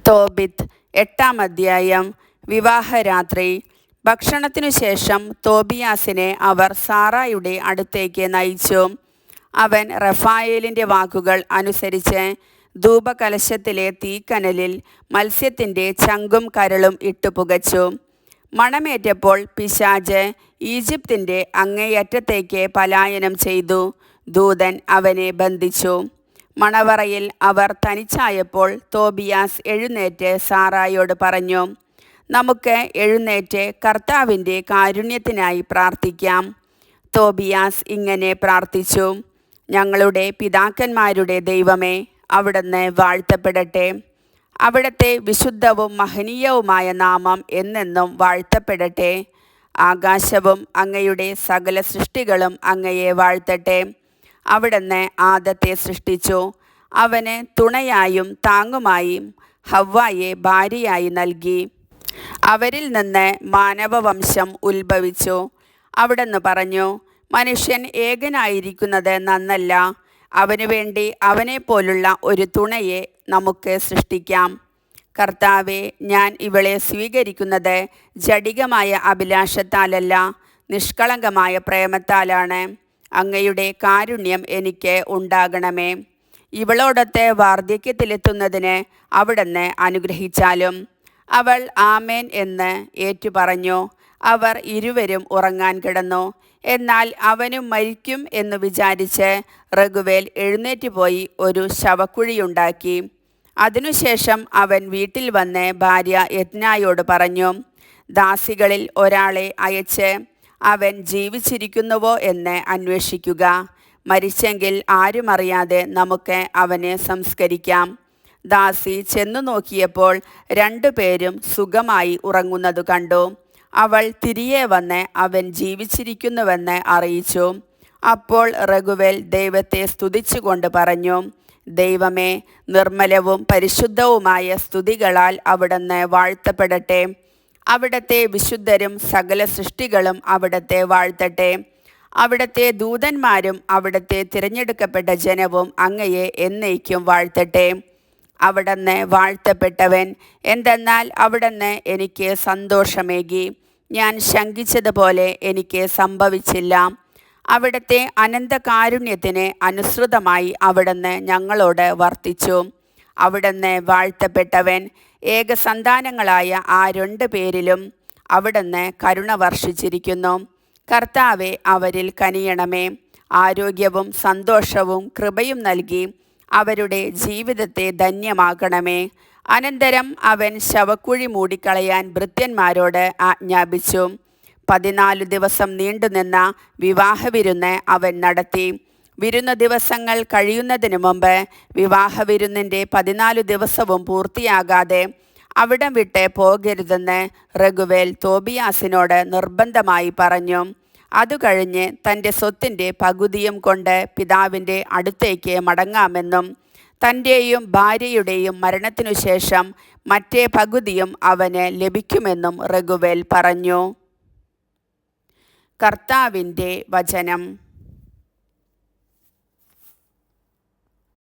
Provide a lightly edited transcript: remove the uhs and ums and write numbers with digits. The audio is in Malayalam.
തോബിത്ത് 8-ാം അധ്യായം. വിവാഹരാത്രി. ഭക്ഷണത്തിനു ശേഷം തോബിയാസിനെ അവർ സാറായുടെ അടുത്തേക്ക് നയിച്ചു. അവൻ റഫായേലിൻ്റെ വാക്കുകൾ അനുസരിച്ച് ധൂപകലശത്തിലെ തീക്കനലിൽ മത്സ്യത്തിൻ്റെ ചങ്കും കരളും ഇട്ടു പുകച്ചു. മണമേറ്റപ്പോൾ പിശാച് ഈജിപ്തിൻ്റെ അങ്ങേയറ്റത്തേക്ക് പലായനം ചെയ്തു. ദൂതൻ അവനെ ബന്ധിച്ചു. മണവറയിൽ അവർ തനിച്ചായപ്പോൾ തോബിയാസ് എഴുന്നേറ്റ് സാറായോട് പറഞ്ഞു, നമുക്ക് എഴുന്നേറ്റ് കർത്താവിൻ്റെ കാരുണ്യത്തിനായി പ്രാർത്ഥിക്കാം. തോബിയാസ് ഇങ്ങനെ പ്രാർത്ഥിച്ചു, ഞങ്ങളുടെ പിതാക്കന്മാരുടെ ദൈവമേ, അവിടുന്ന് വാഴ്ത്തപ്പെടട്ടെ. അവിടുത്തെ വിശുദ്ധവും മഹനീയവുമായ നാമം എന്നെന്നും വാഴ്ത്തപ്പെടട്ടെ. ആകാശവും അങ്ങയുടെ സകല സൃഷ്ടികളും അങ്ങയെ വാഴ്ത്തട്ടെ. അവിടുന്ന് ആദത്തെ സൃഷ്ടിച്ചു. അവന് തുണയായും താങ്ങുമായും ഹവ്വായെ ഭാര്യയായി നൽകി. അവരിൽ നിന്ന് മാനവവംശം ഉത്ഭവിച്ചു. അവിടുന്ന് പറഞ്ഞു, മനുഷ്യൻ ഏകനായിരിക്കുന്നത് നന്നല്ല. അവനു വേണ്ടി അവനെപ്പോലുള്ള ഒരു തുണയെ നമുക്ക് സൃഷ്ടിക്കാം. കർത്താവെ, ഞാൻ ഇവളെ സ്വീകരിക്കുന്നത് ജഡികമായ അഭിലാഷത്താലല്ല, നിഷ്കളങ്കമായ പ്രേമത്താലാണ്. അങ്ങയുടെ കാരുണ്യം എനിക്ക് ഉണ്ടാകണമേ. ഇവളോടൊത്ത് വാർദ്ധക്യത്തിലെത്തുന്നതിന് അവിടുന്ന് അനുഗ്രഹിച്ചാലും. അവൾ ആമേൻ എന്ന് ഏറ്റുപറഞ്ഞു. അവർ ഇരുവരും ഉറങ്ങാൻ കിടന്നു. എന്നാൽ അവനും മരിക്കും എന്ന് വിചാരിച്ച് റഗുവേൽ എഴുന്നേറ്റുപോയി ഒരു ശവക്കുഴിയുണ്ടാക്കി. അതിനുശേഷം അവൻ വീട്ടിൽ വന്ന് ഭാര്യ യത്നായോട് പറഞ്ഞു, ദാസികളിൽ ഒരാളെ അയച്ച് അവൻ ജീവിച്ചിരിക്കുന്നുവോ എന്ന് അന്വേഷിക്കുക. മരിച്ചെങ്കിൽ ആരുമറിയാതെ നമുക്ക് അവനെ സംസ്കരിക്കാം. ദാസി ചെന്നു നോക്കിയപ്പോൾ 2 പേരും സുഖമായി ഉറങ്ങുന്നതു കണ്ടു. അവൾ തിരികെ വന്ന് അവൻ ജീവിച്ചിരിക്കുന്നുവെന്ന് അറിയിച്ചു. അപ്പോൾ റഗുവേൽ ദൈവത്തെ സ്തുതിച്ചുകൊണ്ട് പറഞ്ഞു, ദൈവമേ, നിർമ്മലവും പരിശുദ്ധവുമായ സ്തുതികളാൽ അവിടുന്ന് വാഴ്ത്തപ്പെടട്ടെ. അവിടുത്തെ വിശുദ്ധരും സകല സൃഷ്ടികളും അവിടുത്തെ വാഴ്ത്തട്ടെ. അവിടുത്തെ ദൂതന്മാരും അവിടുത്തെ തിരഞ്ഞെടുക്കപ്പെട്ട ജനവും അങ്ങയെ എന്നേക്കും വാഴ്ത്തട്ടെ. അവിടുന്ന് വാഴ്ത്തപ്പെട്ടവൻ. എന്തെന്നാൽ അവിടുന്ന് എനിക്ക് സന്തോഷമേകി. ഞാൻ ശങ്കിച്ചതുപോലെ എനിക്ക് സംഭവിച്ചില്ല. അവിടുത്തെ അനന്തകാരുണ്യത്തിന് അനുസൃതമായി അവിടുന്ന് ഞങ്ങളോട് വർത്തിച്ചു. അവിടുന്ന് വാഴ്ത്തപ്പെട്ടവൻ. ഏകസന്താനങ്ങളായ ആ 2 പേരിലും അവിടുന്ന് കരുണ വർഷിച്ചിരിക്കുന്നു. കർത്താവെ, അവരിൽ കനിയണമേ. ആരോഗ്യവും സന്തോഷവും കൃപയും നൽകി അവരുടെ ജീവിതത്തെ ധന്യമാക്കണമേ. അനന്തരം അവൻ ശവക്കുഴി മൂടിക്കളയാൻ ഭൃത്യന്മാരോട് ആജ്ഞാപിച്ചു. 14 ദിവസം നീണ്ടുനിന്ന വിവാഹവിരുന്ന് അവൻ നടത്തി. വിരുന്നു ദിവസങ്ങൾ കഴിയുന്നതിന് മുമ്പ് വിവാഹവിരുന്നിൻ്റെ 14 ദിവസവും പൂർത്തിയാകാതെ അവിടം വിട്ട് പോകരുതെന്ന് റഗുവേൽ തോബിയാസിനോട് നിർബന്ധമായി പറഞ്ഞു. അതുകഴിഞ്ഞ് തൻ്റെ സ്വത്തിൻ്റെ പകുതിയും കൊണ്ട് പിതാവിൻ്റെ അടുത്തേക്ക് മടങ്ങാമെന്നും തൻ്റെയും ഭാര്യയുടെയും മരണത്തിനു ശേഷം മറ്റേ പകുതിയും അവന് ലഭിക്കുമെന്നും റഗുവേൽ പറഞ്ഞു. കർത്താവിൻ്റെ വചനം.